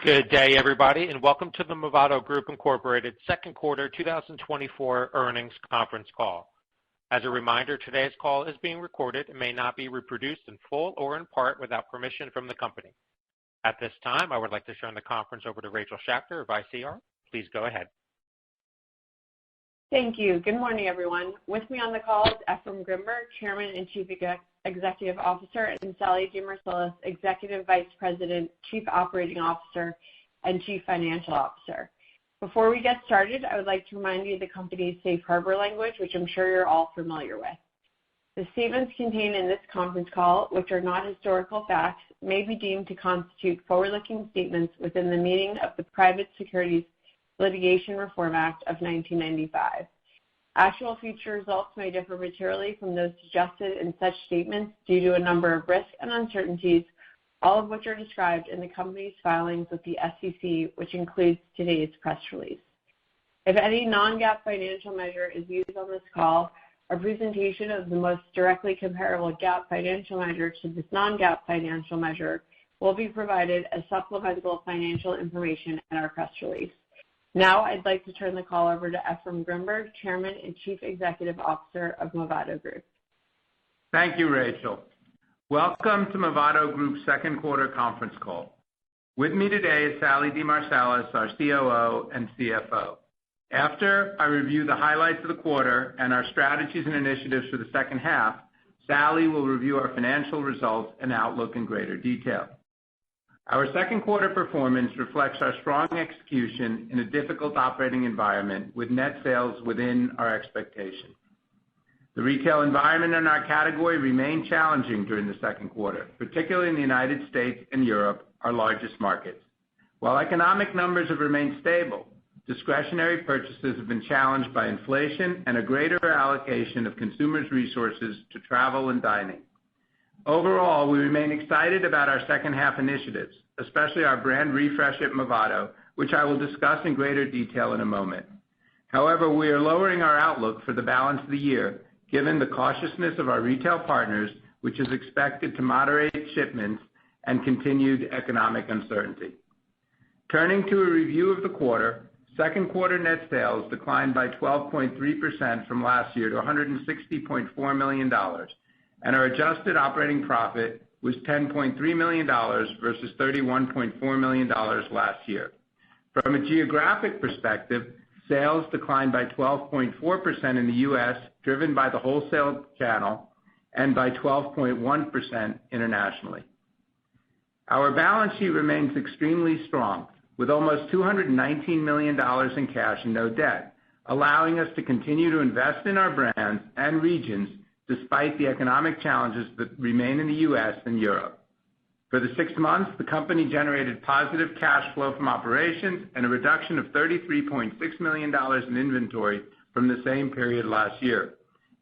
Good day, everybody, and welcome to the Movado Group Incorporated second quarter 2024 earnings conference call. As a reminder, today's call is being recorded and may not be reproduced in full or in part without permission from the company. At this time, I would like to turn the conference over to Rachel Schachter of ICR. Please go ahead. Thank you. Good morning, everyone. With me on the call is Efraim Grinberg, Chairman and Chief Executive Officer, and Sallie DeMarsilis, Executive Vice President, Chief Operating Officer, and Chief Financial Officer. Before we get started, I would like to remind you of the company's safe harbor language, which I'm sure you're all familiar with. The statements contained in this conference call, which are not historical facts, may be deemed to constitute forward-looking statements within the meaning of the Private Securities Litigation Reform Act of 1995. Actual future results may differ materially from those suggested in such statements due to a number of risks and uncertainties, all of which are described in the company's filings with the SEC, which includes today's press release. If any non-GAAP financial measure is used on this call, a presentation of the most directly comparable GAAP financial measure to this non-GAAP financial measure will be provided as supplemental financial information in our press release. Now, I'd like to turn the call over to Efraim Grinberg, Chairman and Chief Executive Officer of Movado Group. Thank you, Rachel. Welcome to Movado Group's second quarter conference call. With me today is Sallie DeMarsilis, our COO and CFO. After I review the highlights of the quarter and our strategies and initiatives for the second half, Sallie will review our financial results and outlook in greater detail. Our second quarter performance reflects our strong execution in a difficult operating environment with net sales within our expectation. The retail environment in our category remained challenging during the second quarter, particularly in the United States and Europe, our largest markets. While economic numbers have remained stable, discretionary purchases have been challenged by inflation and a greater allocation of consumers' resources to travel and dining. Overall, we remain excited about our second half initiatives, especially our brand refresh at Movado, which I will discuss in greater detail in a moment. However, we are lowering our outlook for the balance of the year, given the cautiousness of our retail partners, which is expected to moderate shipments and continued economic uncertainty. Turning to a review of the quarter, second quarter net sales declined by 12.3% from last year to $160.4 million. And our adjusted operating profit was $10.3 million versus $31.4 million last year. From a geographic perspective, sales declined by 12.4% in the U.S., driven by the wholesale channel, and by 12.1% internationally. Our balance sheet remains extremely strong, with almost $219 million in cash and no debt, allowing us to continue to invest in our brands and regions despite the economic challenges that remain in the U.S. and Europe. For the 6 months, the company generated positive cash flow from operations and a reduction of $33.6 million in inventory from the same period last year.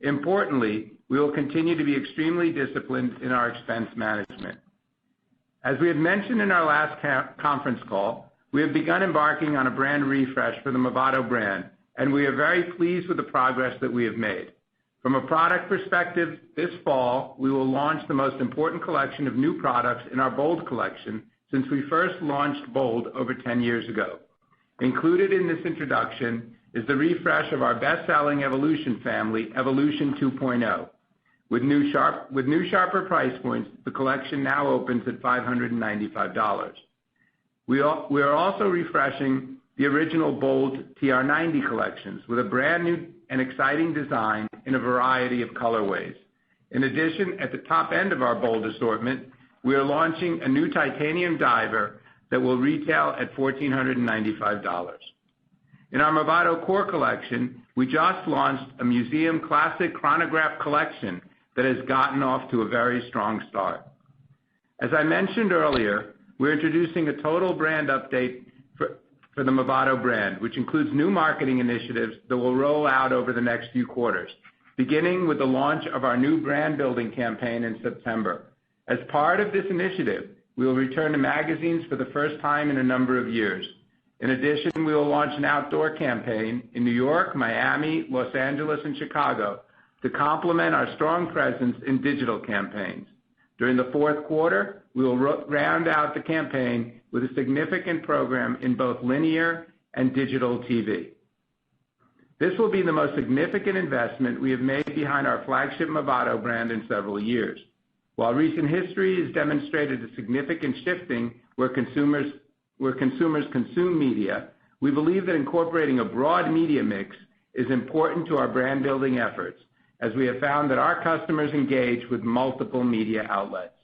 Importantly, we will continue to be extremely disciplined in our expense management. As we had mentioned in our last conference call, we have begun embarking on a brand refresh for the Movado brand, and we are very pleased with the progress that we have made. From a product perspective, this fall, we will launch the most important collection of new products in our Bold collection since we first launched Bold over 10 years ago. Included in this introduction is the refresh of our best-selling Evolution family, Evolution 2.0. With new sharper price points, the collection now opens at $595. We are also refreshing the original Bold TR90 collections with a brand new and exciting design in a variety of colorways. In addition, at the top end of our Bold assortment, we are launching a new titanium diver that will retail at $1,495. In our Movado Core collection, we just launched a museum classic chronograph collection that has gotten off to a very strong start. As I mentioned earlier, we're introducing a total brand update for the Movado brand, which includes new marketing initiatives that will roll out over the next few quarters, beginning with the launch of our new brand building campaign in September. As part of this initiative, we will return to magazines for the first time in a number of years. In addition, we will launch an outdoor campaign in New York, Miami, Los Angeles, and Chicago to complement our strong presence in digital campaigns. During the fourth quarter, we will round out the campaign with a significant program in both linear and digital TV. This will be the most significant investment we have made behind our flagship Movado brand in several years. While recent history has demonstrated a significant shifting where consumers consume media, we believe that incorporating a broad media mix is important to our brand building efforts, as we have found that our customers engage with multiple media outlets.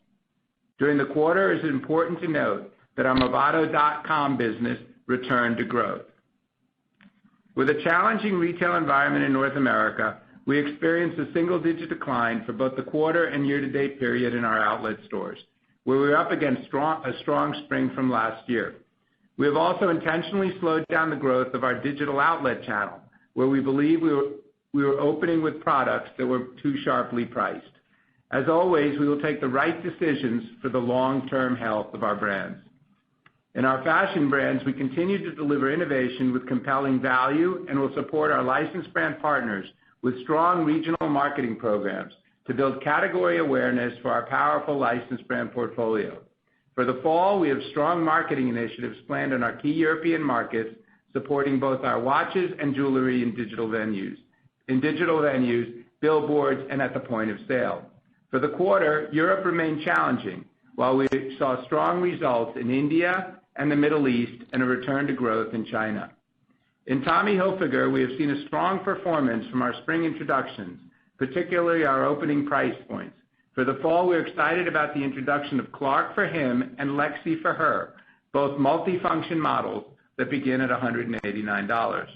During the quarter, it is important to note that our Movado.com business returned to growth. With a challenging retail environment in North America, we experienced a single-digit decline for both the quarter and year-to-date period in our outlet stores, where we were up against a strong spring from last year. We have also intentionally slowed down the growth of our digital outlet channel, where we believe we were opening with products that were too sharply priced. As always, we will take the right decisions for the long-term health of our brands. In our fashion brands, we continue to deliver innovation with compelling value and will support our licensed brand partners with strong regional marketing programs to build category awareness for our powerful licensed brand portfolio. For the fall, we have strong marketing initiatives planned in our key European markets, supporting both our watches and jewelry in digital venues, billboards, and at the point of sale. For the quarter, Europe remained challenging, while we saw strong results in India and the Middle East and a return to growth in China. In Tommy Hilfiger, we have seen a strong performance from our spring introductions, particularly our opening price points. For the fall, we're excited about the introduction of Clark for him and Lexi for her, both multifunction models that begin at $189.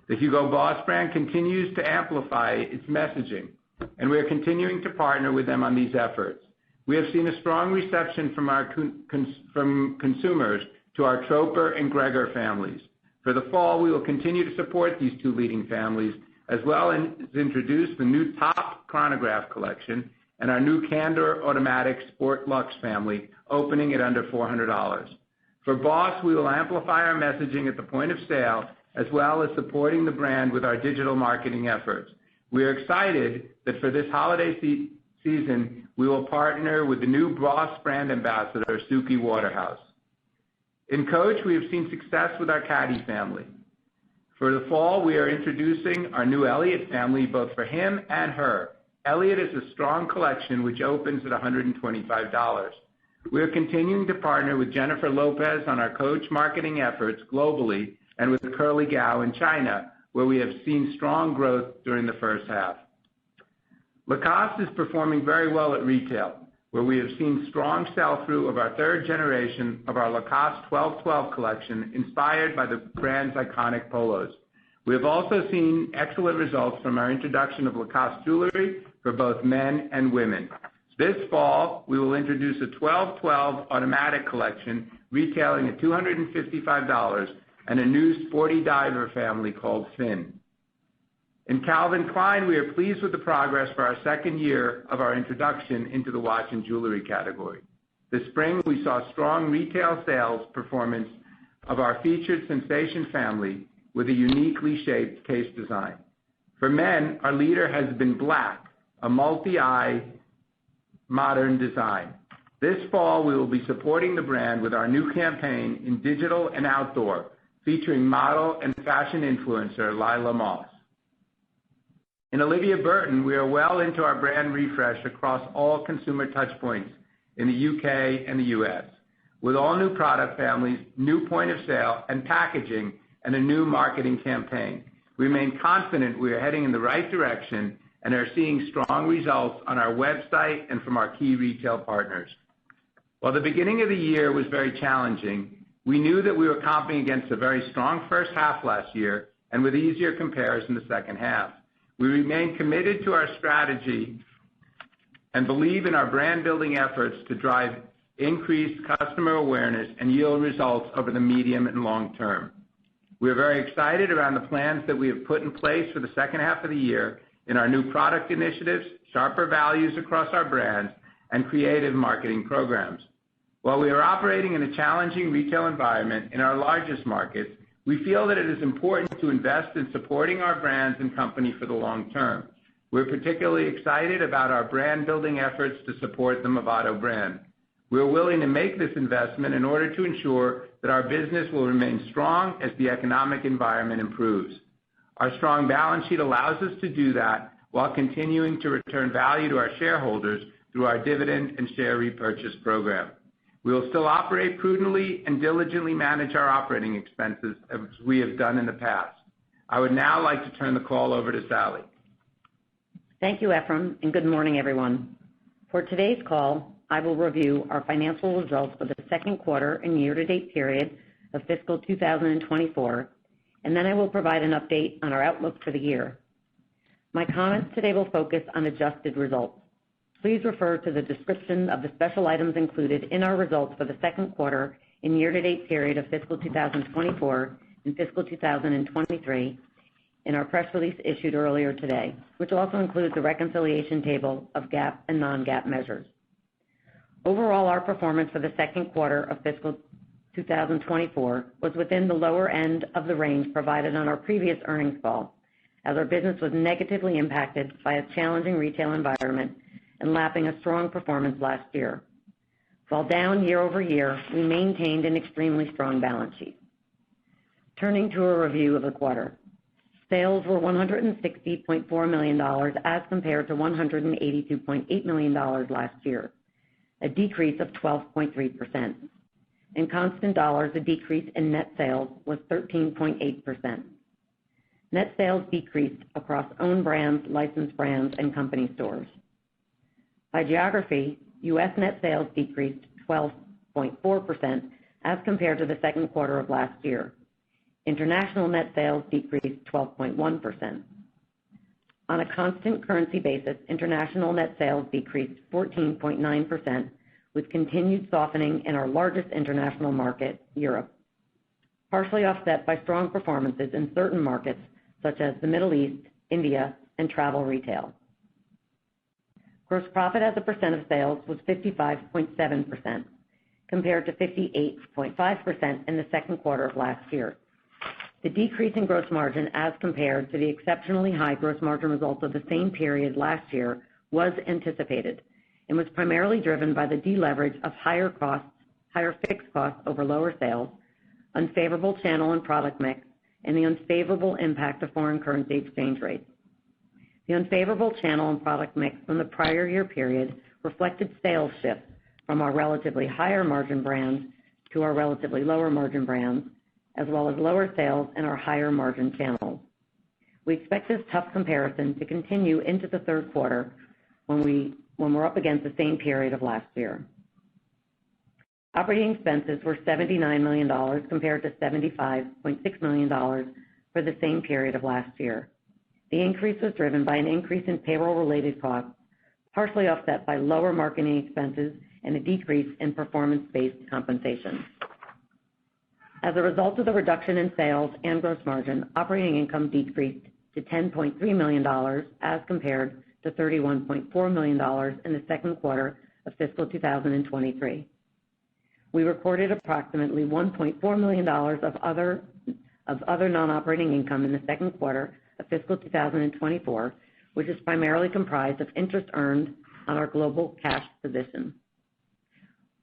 The Hugo Boss brand continues to amplify its messaging, and we are continuing to partner with them on these efforts. We have seen a strong reception from consumers to our Troper and Gregor families. For the fall, we will continue to support these two leading families, as well as introduce the new Top Chronograph collection and our new Candor Automatic Sport Luxe family, opening at under $400. For Boss, we will amplify our messaging at the point of sale, as well as supporting the brand with our digital marketing efforts. We are excited that for this holiday season, we will partner with the new Boss brand ambassador, Suki Waterhouse. In Coach, we have seen success with our Caddy family. For the fall, we are introducing our new Elliot family, both for him and her. Elliot is a strong collection which opens at $125. We are continuing to partner with Jennifer Lopez on our Coach marketing efforts globally and with Curly Gao in China, where we have seen strong growth during the first half. Lacoste is performing very well at retail, where we have seen strong sell-through of our third generation of our Lacoste 1212 collection, inspired by the brand's iconic polos. We have also seen excellent results from our introduction of Lacoste jewelry for both men and women. This fall, we will introduce a 1212 automatic collection retailing at $255 and a new sporty diver family called Finn. In Calvin Klein, we are pleased with the progress for our second year of our introduction into the watch and jewelry category. This spring, we saw strong retail sales performance of our featured Sensation family with a uniquely shaped case design. For men, our leader has been black, a multi-eye modern design. This fall, we will be supporting the brand with our new campaign in digital and outdoor, featuring model and fashion influencer Lila Moss. In Olivia Burton, we are well into our brand refresh across all consumer touchpoints in the UK and the US, with all new product families, new point of sale and packaging, and a new marketing campaign. We remain confident we are heading in the right direction and are seeing strong results on our website and from our key retail partners. While the beginning of the year was very challenging, we knew that we were comping against a very strong first half last year and with easier compares in the second half. We remain committed to our strategy and believe in our brand building efforts to drive increased customer awareness and yield results over the medium and long term. We are very excited around the plans that we have put in place for the second half of the year in our new product initiatives, sharper values across our brands, and creative marketing programs. While we are operating in a challenging retail environment in our largest markets, we feel that it is important to invest in supporting our brands and company for the long term. We're particularly excited about our brand building efforts to support the Movado brand. We're willing to make this investment in order to ensure that our business will remain strong as the economic environment improves. Our strong balance sheet allows us to do that while continuing to return value to our shareholders through our dividend and share repurchase program. We will still operate prudently and diligently manage our operating expenses as we have done in the past. I would now like to turn the call over to Sally. Thank you, Efraim, and good morning, everyone. For today's call, I will review our financial results for the second quarter and year-to-date period of fiscal 2024, and then I will provide an update on our outlook for the year. My comments today will focus on adjusted results. Please refer to the description of the special items included in our results for the second quarter and year-to-date period of fiscal 2024 and fiscal 2023 in our press release issued earlier today, which also includes a reconciliation table of GAAP and non-GAAP measures. Overall, our performance for the second quarter of fiscal 2024 was within the lower end of the range provided on our previous earnings call, as our business was negatively impacted by a challenging retail environment and lapping a strong performance last year. While down year over year, we maintained an extremely strong balance sheet. Turning to a review of the quarter. Sales were $160.4 million as compared to $182.8 million last year, a decrease of 12.3%. In constant dollars, the decrease in net sales was 13.8%. Net sales decreased across own brands, licensed brands, and company stores. By geography, U.S. net sales decreased 12.4% as compared to the second quarter of last year. International net sales decreased 12.1%. On a constant currency basis, international net sales decreased 14.9%, with continued softening in our largest international market, Europe, partially offset by strong performances in certain markets such as the Middle East, India, and travel retail. Gross profit as a percent of sales was 55.7%, compared to 58.5% in the second quarter of last year. The decrease in gross margin as compared to the exceptionally high gross margin results of the same period last year was anticipated and was primarily driven by the deleverage of higher fixed costs over lower sales, unfavorable channel and product mix, and the unfavorable impact of foreign currency exchange rates. The unfavorable channel and product mix from the prior year period reflected sales shifts from our relatively higher margin brands to our relatively lower margin brands, as well as lower sales in our higher margin channels. We expect this tough comparison to continue into the third quarter when we're up against the same period of last year. Operating expenses were $79 million compared to $75.6 million for the same period of last year. The increase was driven by an increase in payroll-related costs, partially offset by lower marketing expenses and a decrease in performance-based compensation. As a result of the reduction in sales and gross margin, operating income decreased to $10.3 million as compared to $31.4 million in the second quarter of fiscal 2023. We recorded approximately $1.4 million of other non-operating income in the second quarter of fiscal 2024, which is primarily comprised of interest earned on our global cash position.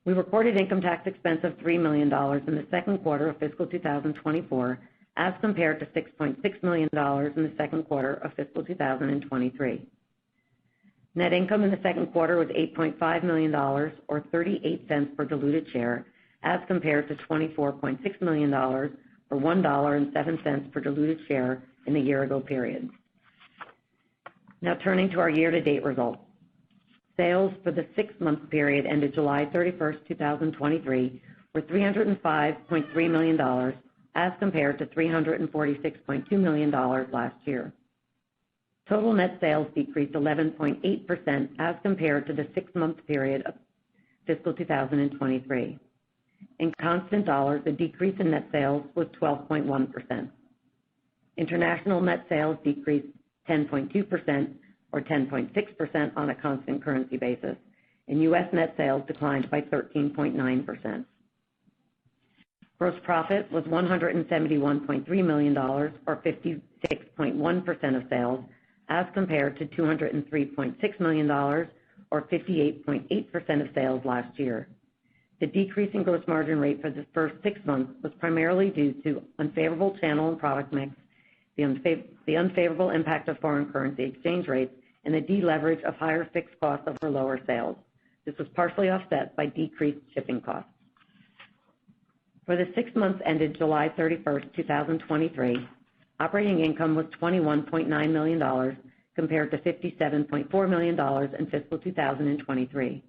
We recorded income tax expense of $3 million in the second quarter of fiscal 2024 as compared to $6.6 million in the second quarter of fiscal 2023. Net income in the second quarter was $8.5 million, or 38 cents per diluted share, as compared to $24.6 million, or $1.07 per diluted share in the year-ago period. Now turning to our year-to-date results. Sales for the six-month period ended July 31st, 2023, were $305.3 million, as compared to $346.2 million last year. Total net sales decreased 11.8% as compared to the six-month period of fiscal 2023. In constant dollars, the decrease in net sales was 12.1%. International net sales decreased 10.2%, or 10.6% on a constant currency basis, and U.S. net sales declined by 13.9%. Gross profit was $171.3 million, or 56.1% of sales, as compared to $203.6 million, or 58.8% of sales last year. The decrease in gross margin rate for the first 6 months was primarily due to unfavorable channel and product mix, the unfavorable impact of foreign currency exchange rates, and the deleverage of higher fixed costs over lower sales. This was partially offset by decreased shipping costs. For the 6 months ended July 31st, 2023, operating income was $21.9 million compared to $57.4 million in fiscal 2023.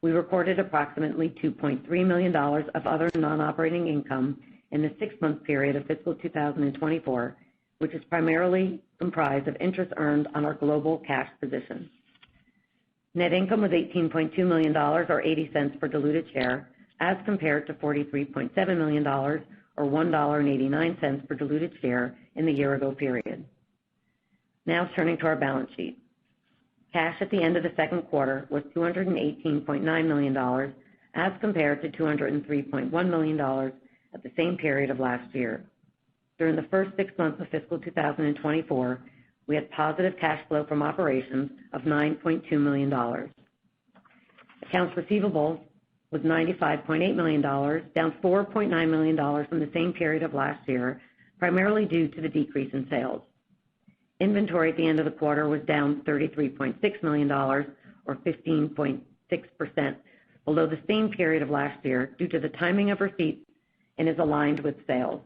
We recorded approximately $2.3 million of other non-operating income in the 6-month period of fiscal 2024, which is primarily comprised of interest earned on our global cash position. Net income was $18.2 million, or 80 cents per diluted share, as compared to $43.7 million, or $1.89 per diluted share in the year-ago period. Now turning to our balance sheet. Cash at the end of the second quarter was $218.9 million, as compared to $203.1 million at the same period of last year. During the first 6 months of fiscal 2024, we had positive cash flow from operations of $9.2 million. Accounts receivable was $95.8 million, down $4.9 million from the same period of last year, primarily due to the decrease in sales. Inventory at the end of the quarter was down $33.6 million, or 15.6%, below the same period of last year due to the timing of receipts and is aligned with sales.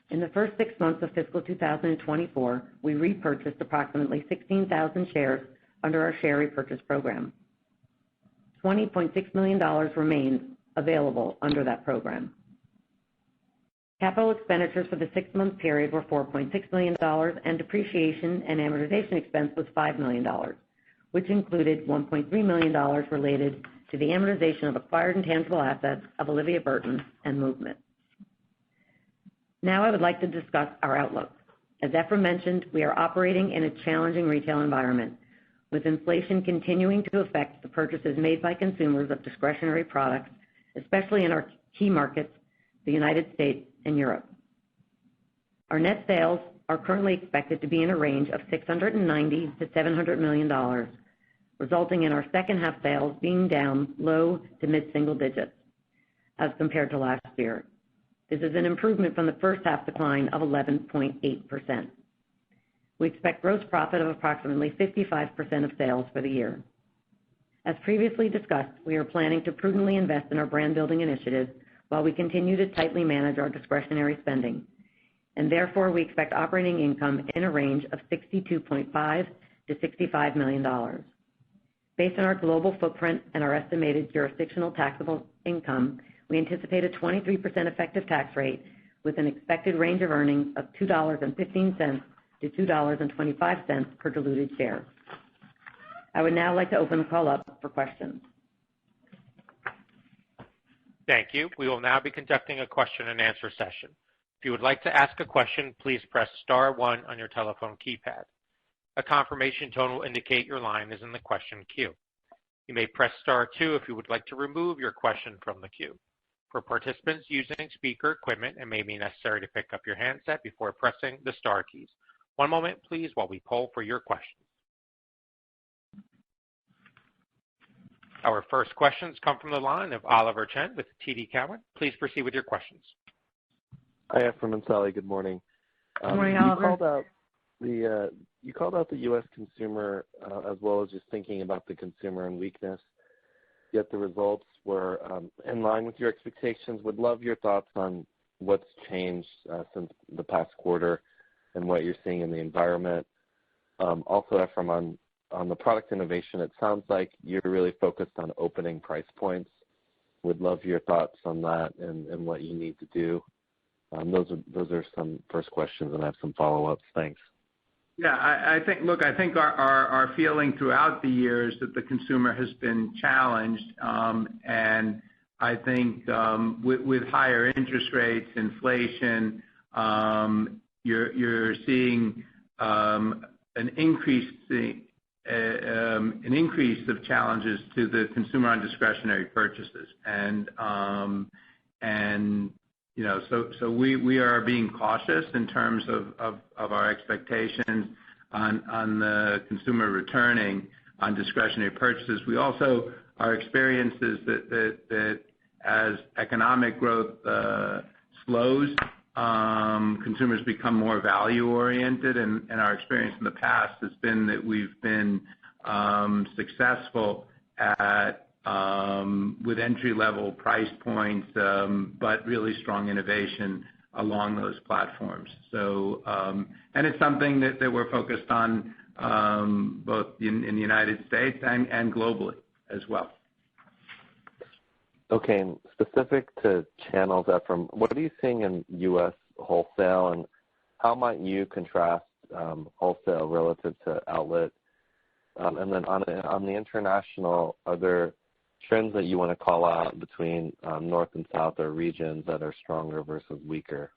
In the first 6 months of fiscal 2024, we repurchased approximately 16,000 shares under our share repurchase program. $20.6 million remains available under that program. Capital expenditures for the 6-month period were $4.6 million, and depreciation and amortization expense was $5 million, which included $1.3 million related to the amortization of acquired intangible assets of Olivia Burton and Movement. Now I would like to discuss our outlook. As Ephraim mentioned, we are operating in a challenging retail environment, with inflation continuing to affect the purchases made by consumers of discretionary products, especially in our key markets, the United States and Europe. Our net sales are currently expected to be in a range of $690 to $700 million, resulting in our second half sales being down low to mid-single digits as compared to last year. This is an improvement from the first half decline of 11.8%. We expect gross profit of approximately 55% of sales for the year. As previously discussed, we are planning to prudently invest in our brand building initiatives while we continue to tightly manage our discretionary spending, and therefore we expect operating income in a range of $62.5 to $65 million. Based on our global footprint and our estimated jurisdictional taxable income, we anticipate a 23% effective tax rate with an expected range of earnings of $2.15 to $2.25 per diluted share. I would now like to open the call up for questions. Thank you. We will now be conducting a question and answer session. If you would like to ask a question, please press star 1 on your telephone keypad. A confirmation tone will indicate your line is in the question queue. You may press star 2 if you would like to remove your question from the queue. For participants using speaker equipment, it may be necessary to pick up your handset before pressing the star keys. One moment, please, while we poll for your questions. Our first questions come from the line of Oliver Chen with TD Cowen. Please proceed with your questions. Hi, Ephraim and Sally. Good morning. Good morning, Oliver. You called out the U.S. consumer as well as just thinking about the consumer and weakness, yet the results were in line with your expectations. Would love your thoughts on what's changed since the past quarter and what you're seeing in the environment. Also, Ephraim, on the product innovation, it sounds like you're really focused on opening price points. Would love your thoughts on that and what you need to do. Those are some first questions, and I have some follow-ups. Thanks. Yeah, I think our feeling throughout the year is that the consumer has been challenged, and I think with higher interest rates, inflation, you're seeing an increase of challenges to the consumer on discretionary purchases, and you know, so we are being cautious in terms of our expectations. on the consumer returning on discretionary purchases. We also, our experience is that as economic growth slows, consumers become more value-oriented, and our experience in the past has been that we've been successful at with entry-level price points, but really strong innovation along those platforms. So, and it's something that we're focused on both in the United States and globally as well. Okay, and specific to channels, Ephraim, what are you seeing in U.S. wholesale, and how might you contrast wholesale relative to outlet? And then on the international, are there trends that you want to call out between north and south, or regions that are stronger versus weaker?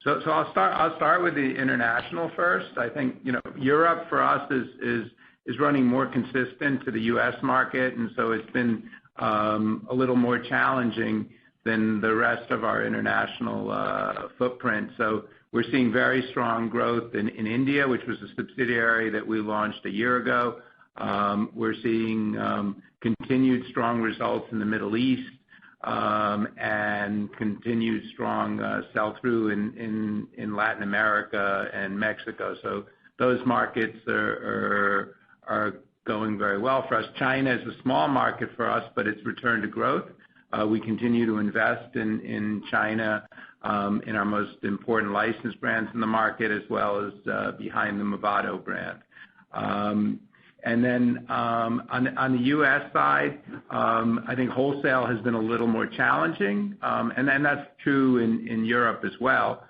So I'll start with the international first. I think Europe for us is running more consistent to the U.S. market, and so it's been a little more challenging than the rest of our international footprint. So we're seeing very strong growth in India, which was a subsidiary that we launched a year ago. We're seeing continued strong results in the Middle East, and continued strong sell-through in Latin America and Mexico. So those markets are going very well for us. China is a small market for us, but it's returned to growth. We continue to invest in China, in our most important licensed brands in the market, as well as behind the Movado brand. And then on the U.S. side, I think wholesale has been a little more challenging, and then that's true in Europe as well,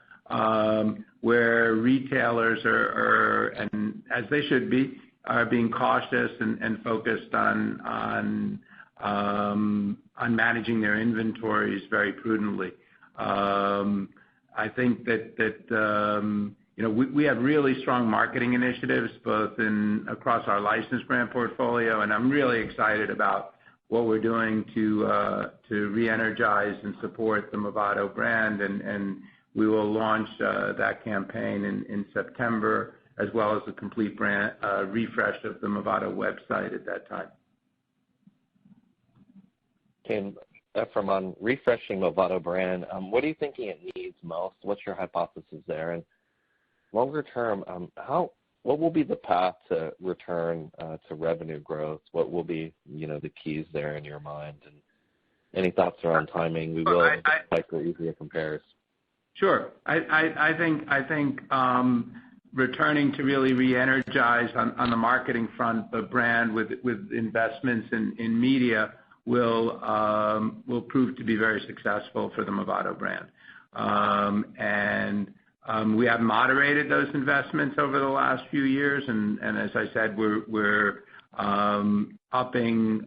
where retailers are, and as they should be, are being cautious and focused on managing their inventories very prudently. I think that we have really strong marketing initiatives both across our licensed brand portfolio, and I'm really excited about what we're doing to re-energize and support the Movado brand, and we will launch that campaign in September, as well as a complete brand refresh of the Movado website at that time. Okay, Ephraim, on refreshing Movado brand, what are you thinking it needs most? What's your hypothesis there? And longer term, what will be the path to return to revenue growth? What will be the keys there in your mind? And any thoughts around timing? We will likely easier compares. Sure. I think returning to really re-energize on the marketing front the brand with investments in media will prove to be very successful for the Movado brand. We have moderated those investments over the last few years, and as I said, we're upping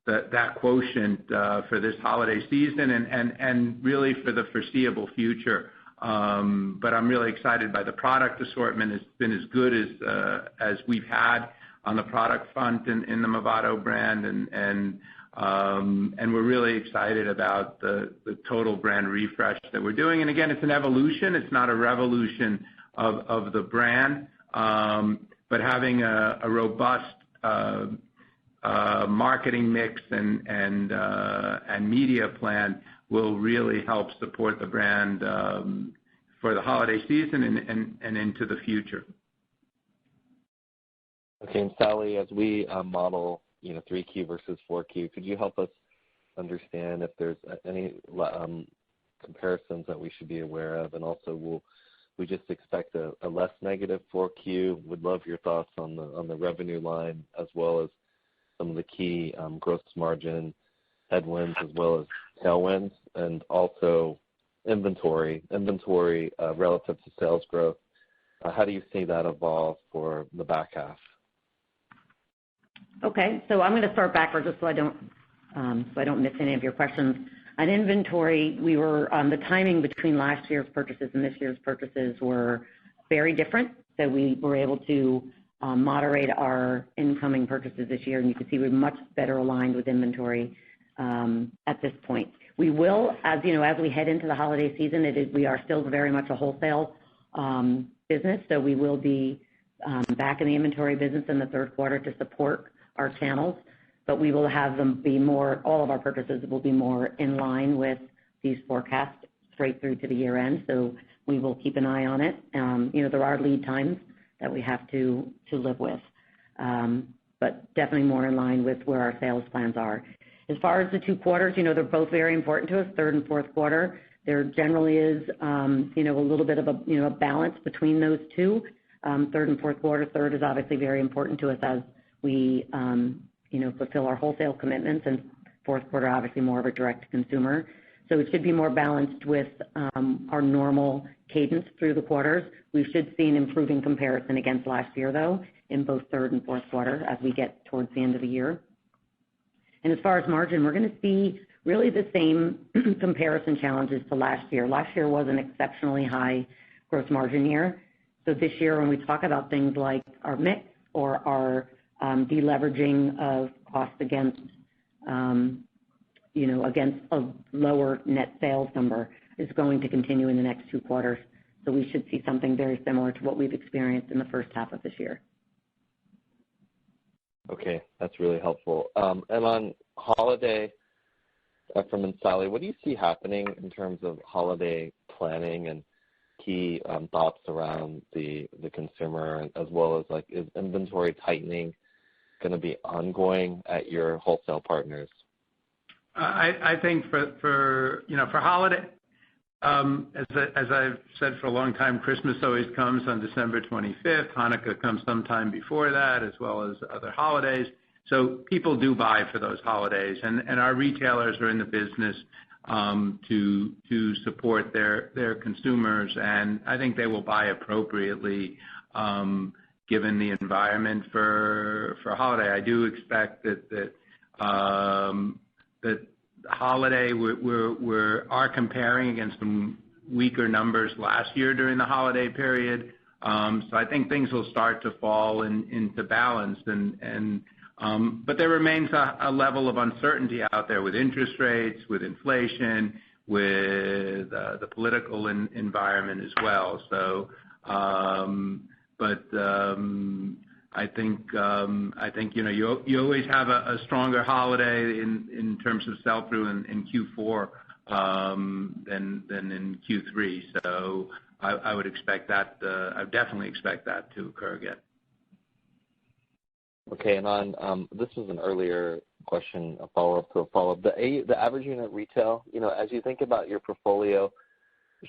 that quotient for this holiday season and really for the foreseeable future. But I'm really excited by the product assortment. It's been as good as we've had on the product front in the Movado brand, and we're really excited about the total brand refresh that we're doing. And again, it's an evolution. It's not a revolution of the brand, but having a robust marketing mix and media plan will really help support the brand for the holiday season and into the future. Okay, and Sally, as we model 3Q versus 4Q, could you help us understand if there's any comparisons that we should be aware of? And also, will we just expect a less negative 4Q? Would love your thoughts on the revenue line, as well as some of the key gross margin headwinds as well as tailwinds, and also inventory relative to sales growth. How do you see that evolve for the back half? Okay, so I'm going to start backwards just so I don't miss any of your questions. On inventory, we were the timing between last year's purchases and this year's purchases were very different, so we were able to moderate our incoming purchases this year, and you can see we're much better aligned with inventory at this point. We will, as we head into the holiday season, we are still very much a wholesale business, so we will be back in the inventory business in the third quarter to support our channels, but we will have them be more, all of our purchases will be more in line with these forecasts straight through to the year end. So we will keep an eye on it. There are lead times that we have to live with, but definitely more in line with where our sales plans are. As far as the 2 quarters, they're both very important to us, third and fourth quarter. There generally is, a little bit of a balance between those two. Third and fourth quarter. Third is obviously very important to us as we, fulfill our wholesale commitments, and fourth quarter obviously more of a direct to consumer. So it should be more balanced with our normal cadence through the quarters. We should see an improving comparison against last year, though, in both third and fourth quarter as we get towards the end of the year. And as far as margin, we're going to see really the same comparison challenges to last year. Last year was an exceptionally high gross margin year. So this year, when we talk about things like our mix or our deleveraging of costs against, against a lower net sales number, is going to continue in the next 2 quarters. So we should see something very similar to what we've experienced in the first half of this year. Okay, that's really helpful. And on holiday, Efraim and Sally, what do you see happening in terms of holiday planning and key thoughts around the consumer, as well as is inventory tightening going to be ongoing at your wholesale partners? I think for holiday, as I've said for a long time, Christmas always comes on December 25th. Hanukkah comes sometime before that, as well as other holidays. So people do buy for those holidays, and our retailers are in the business to support their consumers, and I think they will buy appropriately given the environment for holiday. I do expect that holiday we are comparing against some weaker numbers last year during the holiday period. So I think things will start to fall into balance, but there remains a level of uncertainty out there with interest rates, with inflation, with the political environment as well. So, I think you always have a stronger holiday in terms of sell-through in Q4 than in Q3. So I would expect that. I would definitely expect that to occur again. Okay, and on this was an earlier question, a follow-up to a follow-up. The average unit retail, as you think about your portfolio,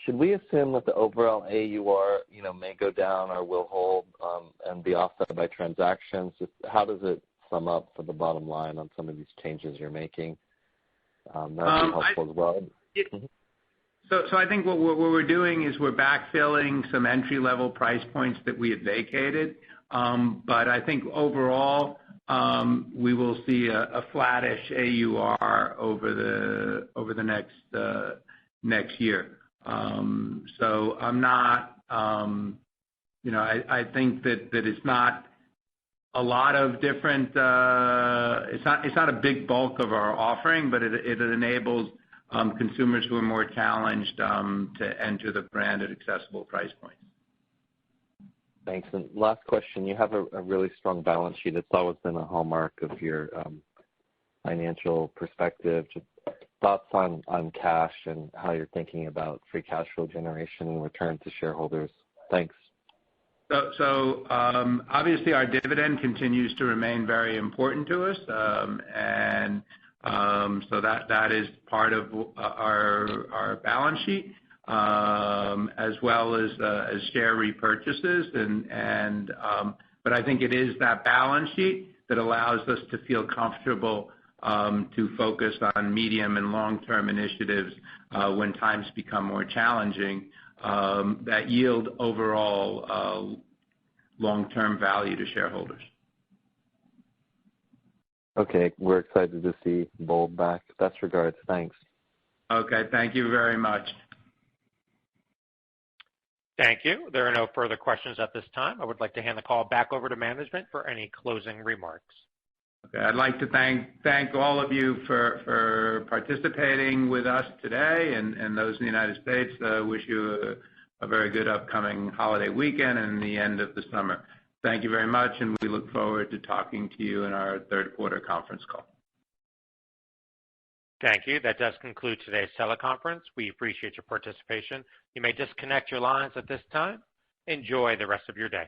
should we assume that the overall AUR, may go down or will hold and be offset by transactions? Just how does it sum up for the bottom line on some of these changes you're making? That would be helpful as well. So I think what we're doing is we're backfilling some entry-level price points that we had vacated. But I think overall we will see a flattish AUR over the next year. So I'm not, I think that it's not a lot of different. It's not a big bulk of our offering, but it enables consumers who are more challenged to enter the brand at accessible price points. Thanks. And last question, you have a really strong balance sheet. It's always been a hallmark of your financial perspective. Just thoughts on cash and how you're thinking about free cash flow generation and return to shareholders. Thanks. So obviously our dividend continues to remain very important to us, and so that is part of our balance sheet, as well as share repurchases, but I think it is that balance sheet that allows us to feel comfortable to focus on medium and long-term initiatives when times become more challenging that yield overall long-term value to shareholders. Okay, we're excited to see Bold back. Best regards. Thanks. Okay, thank you very much. Thank you. There are no further questions at this time. I would like to hand the call back over to management for any closing remarks. Okay, I'd like to thank all of you for participating with us today, and those in the United States, wish you a very good upcoming holiday weekend and the end of the summer. Thank you very much, and we look forward to talking to you in our third quarter conference call. Thank you. That does conclude today's teleconference. We appreciate your participation. You may disconnect your lines at this time. Enjoy the rest of your day.